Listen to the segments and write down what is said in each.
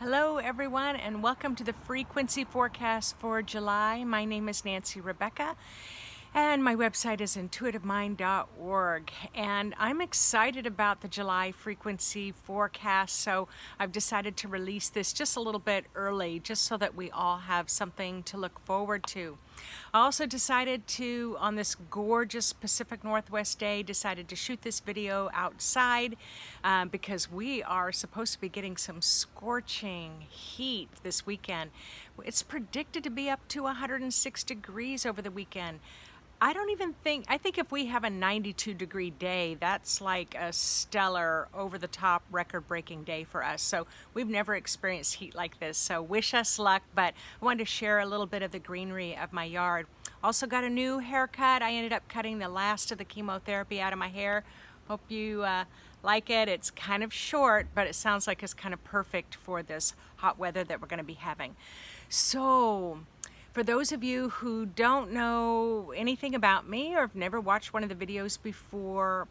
Hello everyone, and welcome to the frequency forecast for July. My name is Nancy Rebecca and my website is intuitivemind.org, and I'm excited about the July frequency forecast, so I've decided to release this just a little bit early just so that we all have something to look forward to. I also decided to, on this gorgeous Pacific Northwest day, decided to shoot this video outside because we are supposed to be getting some scorching heat this weekend. It's predicted to be up to 106 degrees over the weekend. I think if we have a 92-degree day, that's like a stellar, over-the-top, record-breaking day for us. So we've never experienced heat like this, so wish us luck, but I wanted to share a little bit of the greenery of my yard. Also got a new haircut. I ended up cutting the last of the chemotherapy out of my hair. Hope you like it. It's kind of short, but it sounds like it's kind of perfect for this hot weather that we're going to be having. So, for those of you who don't know anything about me or have never watched one of the videos before,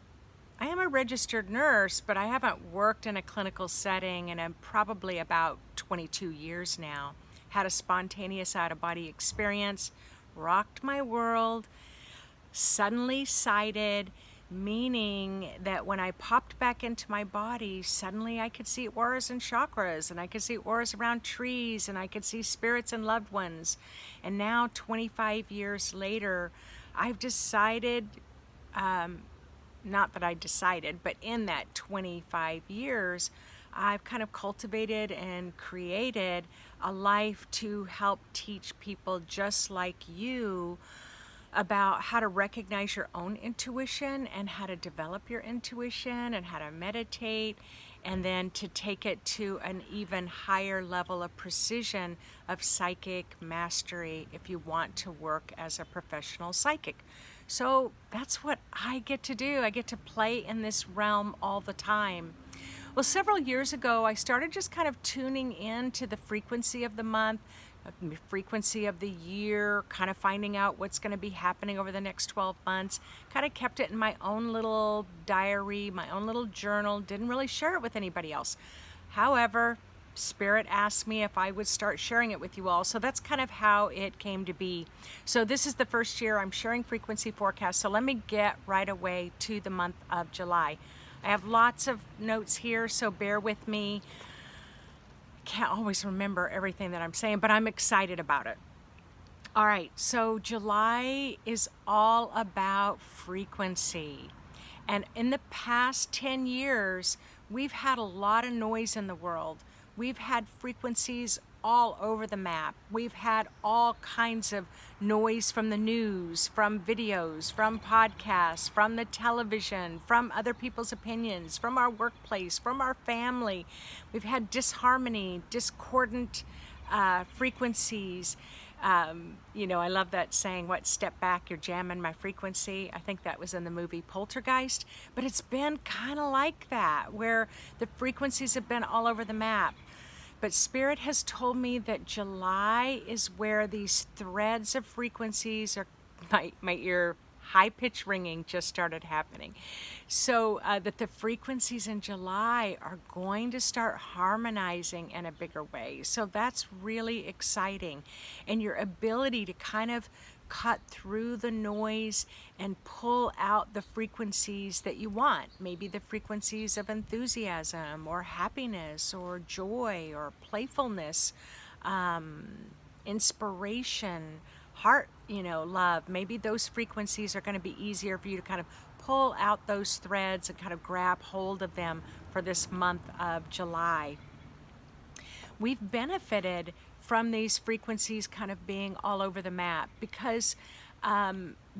I am a registered nurse, but I haven't worked in a clinical setting in probably about 22 years now. Had a spontaneous out-of-body experience, rocked my world, suddenly sighted, meaning that when I popped back into my body, suddenly I could see auras and chakras, and I could see auras around trees, and I could see spirits and loved ones. And now, 25 years later, I've decided, not that I decided, but in that 25 years, I've kind of cultivated and created a life to help teach people just like you about how to recognize your own intuition and how to develop your intuition and how to meditate, and then to take it to an even higher level of precision of psychic mastery if you want to work as a professional psychic. So that's what I get to do. I get to play in this realm all the time. Well, several years ago, I started just kind of tuning in to the frequency of the month, frequency of the year, kind of finding out what's going to be happening over the next 12 months. Kind of kept it in my own little diary, my own little journal, didn't really share it with anybody else. However, Spirit asked me if I would start sharing it with you all, so that's kind of how it came to be. So this is the first year I'm sharing frequency forecasts, so let me get right away to the month of July. I have lots of notes here, so bear with me. Can't always remember everything that I'm saying, but I'm excited about it. All right, so July is all about frequency. And in the past 10 years, we've had a lot of noise in the world. We've had frequencies all over the map. We've had all kinds of noise from the news, from videos, from podcasts, from the television, from other people's opinions, from our workplace, from our family. We've had disharmony, discordant frequencies. I love that saying, what, step back, you're jamming my frequency. I think that was in the movie Poltergeist. But it's been kind of like that, where the frequencies have been all over the map. But Spirit has told me that July is where these threads of frequencies are, my ear high-pitched ringing just started happening. So that the frequencies in July are going to start harmonizing in a bigger way. So that's really exciting. And your ability to kind of cut through the noise and pull out the frequencies that you want. Maybe the frequencies of enthusiasm or happiness or joy or playfulness, inspiration, heart, love. Maybe those frequencies are going to be easier for you to kind of pull out those threads and kind of grab hold of them for this month of July. We've benefited from these frequencies kind of being all over the map because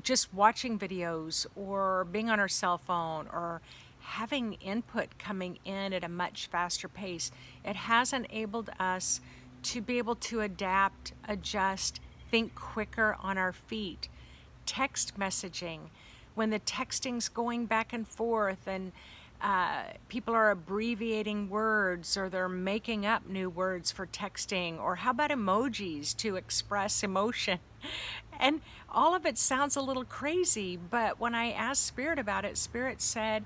just watching videos or being on our cell phone or having input coming in at a much faster pace, it has enabled us to be able to adapt, adjust, think quicker on our feet. Text messaging, when the texting's going back and forth and people are abbreviating words or they're making up new words for texting, or how about emojis to express emotion? And all of it sounds a little crazy, but when I asked Spirit about it, Spirit said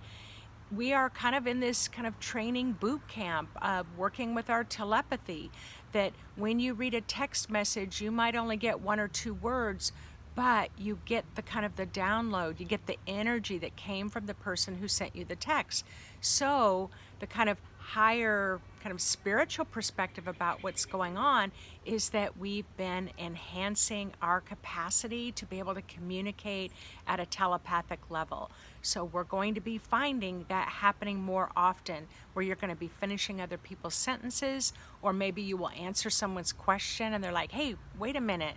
we are kind of in this kind of training boot camp of working with our telepathy, that when you read a text message, you might only get 1 or 2 words, but you get the kind of the download, you get the energy that came from the person who sent you the text. So the kind of higher kind of spiritual perspective about what's going on is that we've been enhancing our capacity to be able to communicate at a telepathic level. So we're going to be finding that happening more often, where you're going to be finishing other people's sentences, or maybe you will answer someone's question and they're like, hey, wait a minute,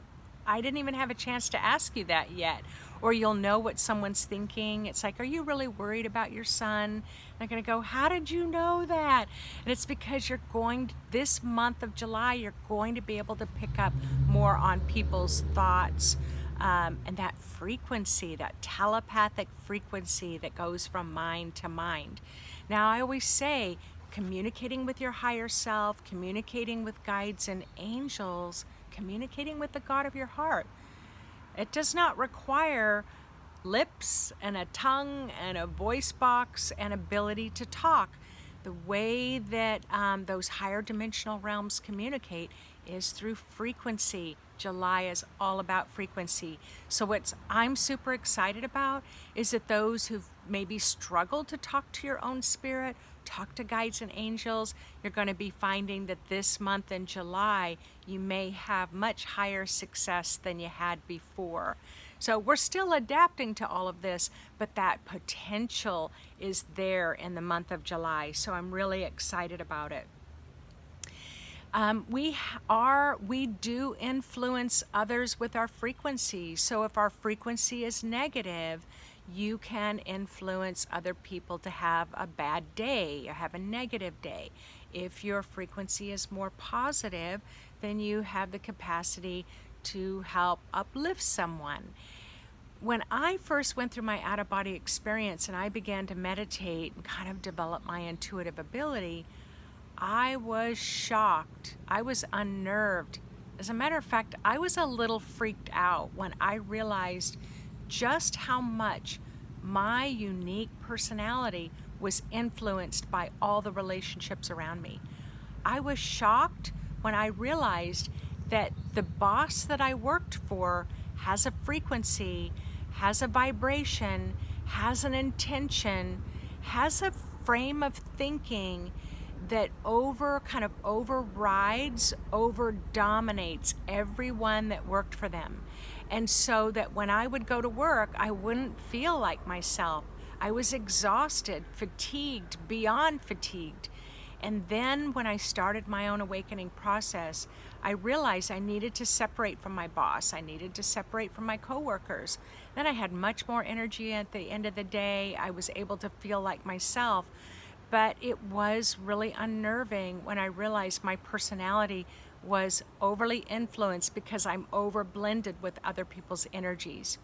I didn't even have a chance to ask you that yet. Or you'll know what someone's thinking. It's like, are you really worried about your son? And they're going to go, how did you know that? And it's because this month of July, you're going to be able to pick up more on people's thoughts, and that frequency, that telepathic frequency that goes from mind to mind. Now, I always say, communicating with your higher self, communicating with guides and angels, communicating with the God of your heart. It does not require lips and a tongue and a voice box and ability to talk. The way that those higher dimensional realms communicate is through frequency. July is all about frequency. So what I'm super excited about is that those who've maybe struggled to talk to your own spirit, talk to guides and angels, you're going to be finding that this month in July, you may have much higher success than you had before. So we're still adapting to all of this, but that potential is there in the month of July. So I'm really excited about it. We do influence others with our frequency. So if our frequency is negative, you can influence other people to have a bad day or have a negative day. If your frequency is more positive, then you have the capacity to help uplift someone. When I first went through my out-of-body experience and I began to meditate and kind of develop my intuitive ability, I was shocked. I was unnerved. As a matter of fact, I was a little freaked out when I realized just how much my unique personality was influenced by all the relationships around me. I was shocked when I realized that the boss that I worked for has a frequency, has a vibration, has an intention, has a frame of thinking that overrides, dominates everyone that worked for them. And so that when I would go to work, I wouldn't feel like myself. I was exhausted, fatigued, beyond fatigued. And then when I started my own awakening process, I realized I needed to separate from my boss. I needed to separate from my coworkers. Then I had much more energy at the end of the day. I was able to feel like myself. But it was really unnerving when I realized my personality was overly influenced because I'm over blended with other people's energies.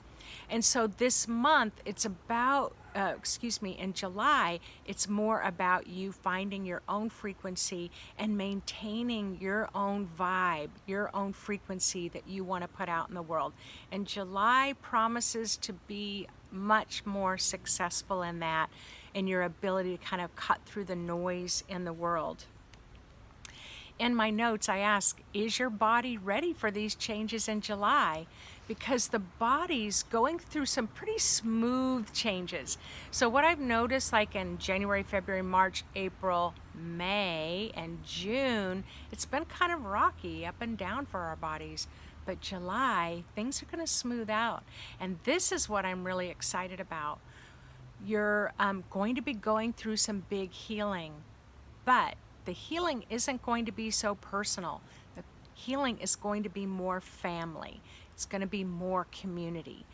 And so this month, it's about, in July, it's more about you finding your own frequency and maintaining your own vibe, your own frequency that you want to put out in the world. And July promises to be much more successful in that, in your ability to kind of cut through the noise in the world. In my notes, I ask, is your body ready for these changes in July? Because the body's going through some pretty smooth changes. So what I've noticed, like in January, February, March, April, May, and June, it's been kind of rocky up and down for our bodies. But July, things are going to smooth out. And this is what I'm really excited about. You're going to be going through some big healing, but the healing isn't going to be so personal. The healing is going to be more family. It's going to be more community.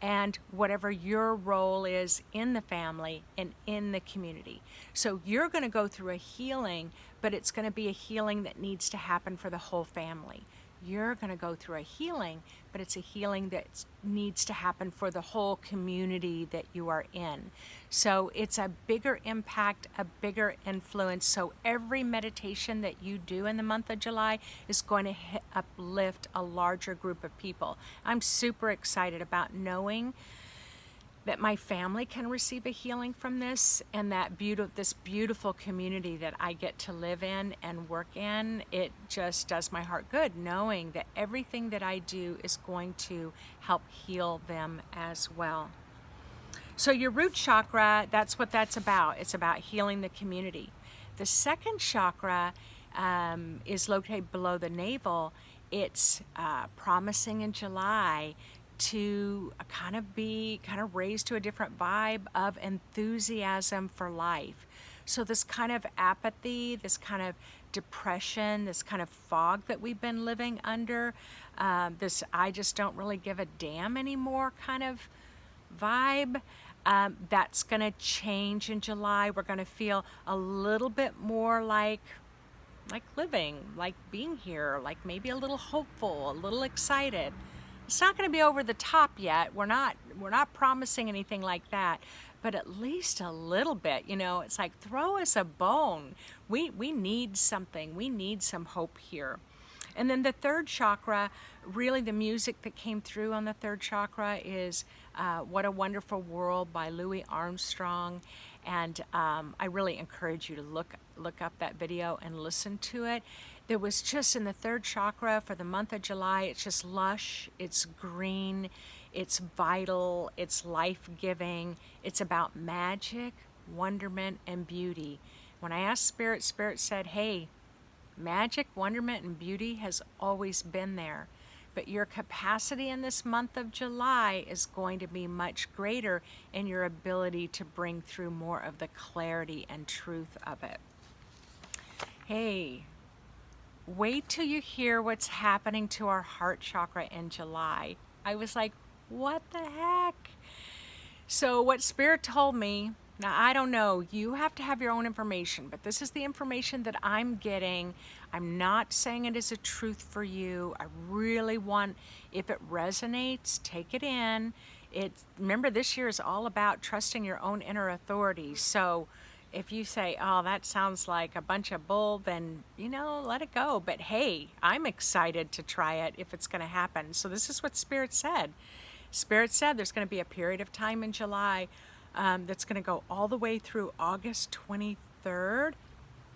And whatever your role is in the family and in the community. So you're going to go through a healing, but it's going to be a healing that needs to happen for the whole family. You're going to go through a healing, but it's a healing that needs to happen for the whole community that you are in. So it's a bigger impact, a bigger influence. So every meditation that you do in the month of July is going to uplift a larger group of people. I'm super excited about knowing that my family can receive a healing from this, and that this beautiful community that I get to live in and work in. It just does my heart good knowing that everything that I do is going to help heal them as well. So your root chakra, that's what that's about. It's about healing the community. The second chakra is located below the navel. It's promising in July to kind of raised to a different vibe of enthusiasm for life. So this kind of apathy, this kind of depression, this kind of fog that we've been living under, this I just don't really give a damn anymore kind of vibe, that's going to change in July. We're going to feel a little bit more like living, like being here, like maybe a little hopeful, a little excited. It's not going to be over the top yet. We're not promising anything like that, but at least a little bit. It's like, throw us a bone. We need something. We need some hope here. And then the third chakra, really the music that came through on the third chakra is What a Wonderful World by Louis Armstrong. And I really encourage you to look up that video and listen to it. There was just in the third chakra for the month of July, it's just lush, it's green, it's vital, it's life-giving. It's about magic, wonderment, and beauty. When I asked Spirit, Spirit said, hey, magic, wonderment, and beauty has always been there. But your capacity in this month of July is going to be much greater in your ability to bring through more of the clarity and truth of it. Hey, wait till you hear what's happening to our heart chakra in July. I was like, what the heck? So what Spirit told me, now I don't know, you have to have your own information, but this is the information that I'm getting. I'm not saying it is a truth for you. I really want, if it resonates, take it in. Remember, this year is all about trusting your own inner authority. So if you say, oh, that sounds like a bunch of bull, then, let it go. But hey, I'm excited to try it if it's going to happen. So this is what Spirit said. Spirit said there's going to be a period of time in July that's going to go all the way through August 23rd.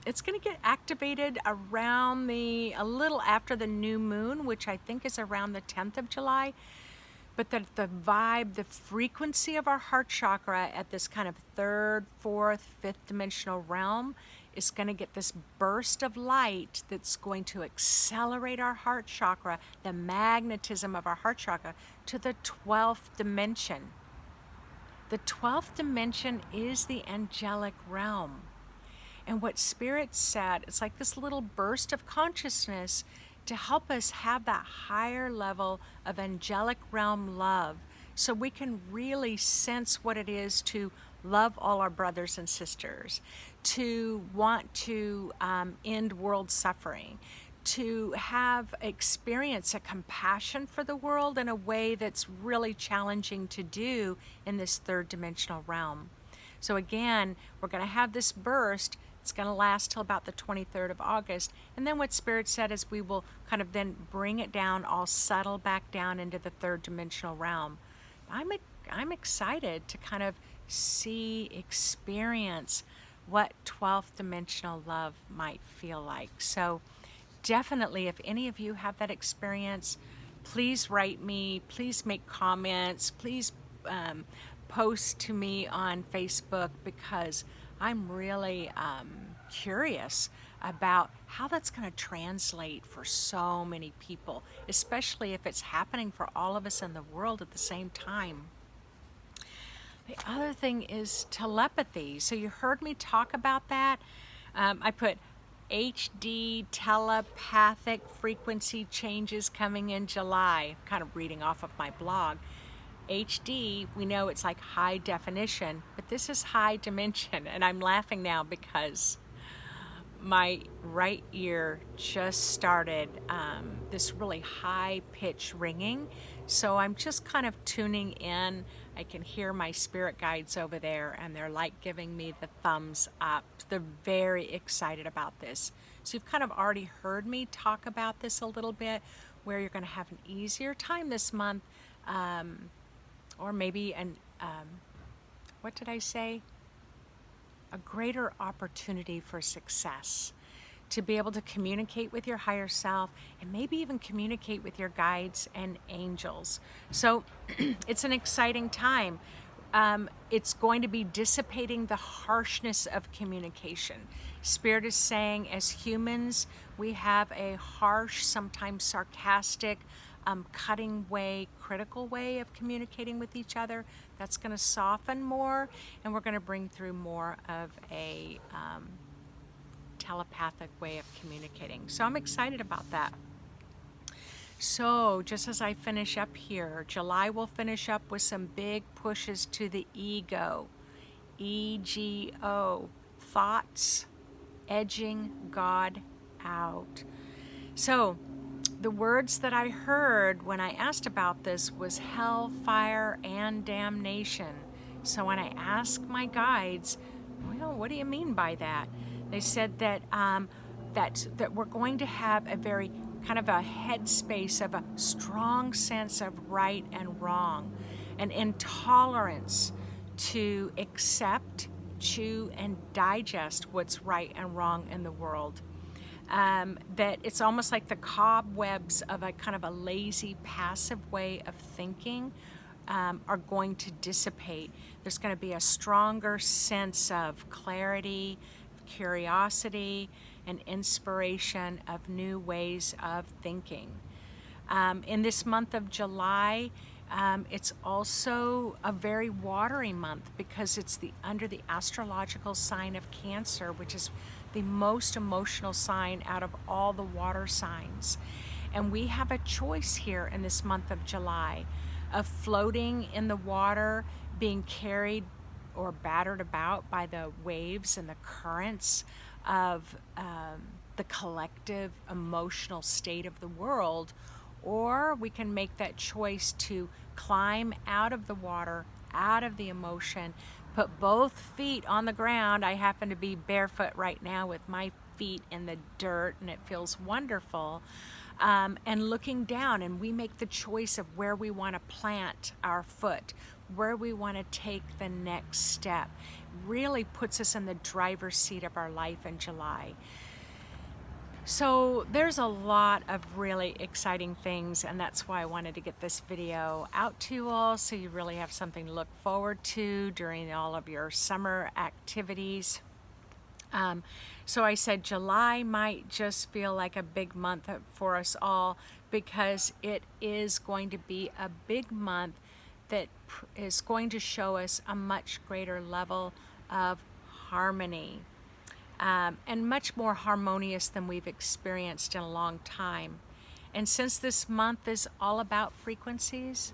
It's going to get activated around a little after the new moon, which I think is around the 10th of July. But the vibe, the frequency of our heart chakra at this kind of third, fourth, fifth dimensional realm is going to get this burst of light that's going to accelerate our heart chakra, the magnetism of our heart chakra, to the 12th dimension. The 12th dimension is the angelic realm. And what Spirit said, it's like this little burst of consciousness to help us have that higher level of angelic realm love, so we can really sense what it is to love all our brothers and sisters, to want to end world suffering, to experience a compassion for the world in a way that's really challenging to do in this third dimensional realm. So again, we're going to have this burst. It's going to last till about the 23rd of August. And then what Spirit said is we will kind of then bring it down, all settle back down into the third dimensional realm. I'm excited to kind of experience what 12th dimensional love might feel like. So definitely, if any of you have that experience, please write me, please make comments, please post to me on Facebook, because I'm really curious about how that's going to translate for so many people, especially if it's happening for all of us in the world at the same time. The other thing is telepathy. So you heard me talk about that. I put HD telepathic frequency changes coming in July, kind of reading off of my blog. HD, we know it's like high definition, but this is high dimension. And I'm laughing now because my right ear just started this really high pitch ringing. So I'm just kind of tuning in. I can hear my spirit guides over there, and they're like giving me the thumbs up. They're very excited about this. So you've kind of already heard me talk about this a little bit, where you're going to have an easier time this month, or maybe what did I say? A greater opportunity for success, to be able to communicate with your higher self and maybe even communicate with your guides and angels. So it's an exciting time. It's going to be dissipating the harshness of communication. Spirit is saying, as humans, we have a harsh, sometimes sarcastic, cutting way, critical way of communicating with each other. That's going to soften more, and we're going to bring through more of a telepathic way of communicating. So I'm excited about that. So just as I finish up here, July will finish up with some big pushes to the ego. EGO, thoughts edging God out. So the words that I heard when I asked about this was hell, fire, and damnation. So when I asked my guides, well, what do you mean by that? They said that that we're going to have a very kind of a headspace of a strong sense of right and wrong, an intolerance to accept, chew, and digest what's right and wrong in the world. That it's almost like the cobwebs of a kind of a lazy, passive way of thinking are going to dissipate. There's going to be a stronger sense of clarity, curiosity, and inspiration of new ways of thinking. In this month of July, it's also a very watery month because it's under the astrological sign of Cancer, which is the most emotional sign out of all the water signs. And we have a choice here in this month of July of floating in the water, being carried or battered about by the waves and the currents of the collective emotional state of the world, or we can make that choice to climb out of the water, out of the emotion, put both feet on the ground. I happen to be barefoot right now with my feet in the dirt, and it feels wonderful. And looking down, and we make the choice of where we want to plant our foot, where we want to take the next step. Really puts us in the driver's seat of our life in July. So there's a lot of really exciting things, and that's why I wanted to get this video out to you all, so you really have something to look forward to during all of your summer activities. So I said July might just feel like a big month for us all, because it is going to be a big month that is going to show us a much greater level of harmony. And much more harmonious than we've experienced in a long time. And since this month is all about frequencies,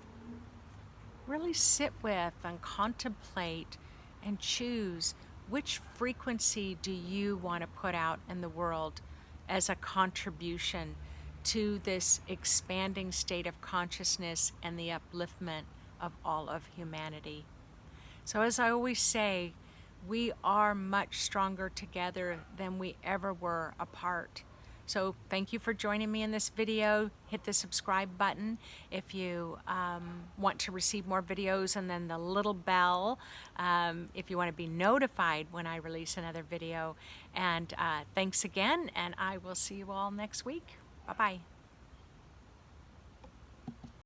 really sit with and contemplate and choose which frequency do you want to put out in the world as a contribution to this expanding state of consciousness and the upliftment of all of humanity. So as I always say, we are much stronger together than we ever were apart. So thank you for joining me in this video. Hit the subscribe button if you want to receive more videos, and then the little bell if you want to be notified when I release another video. And thanks again, and I will see you all next week. Bye-bye.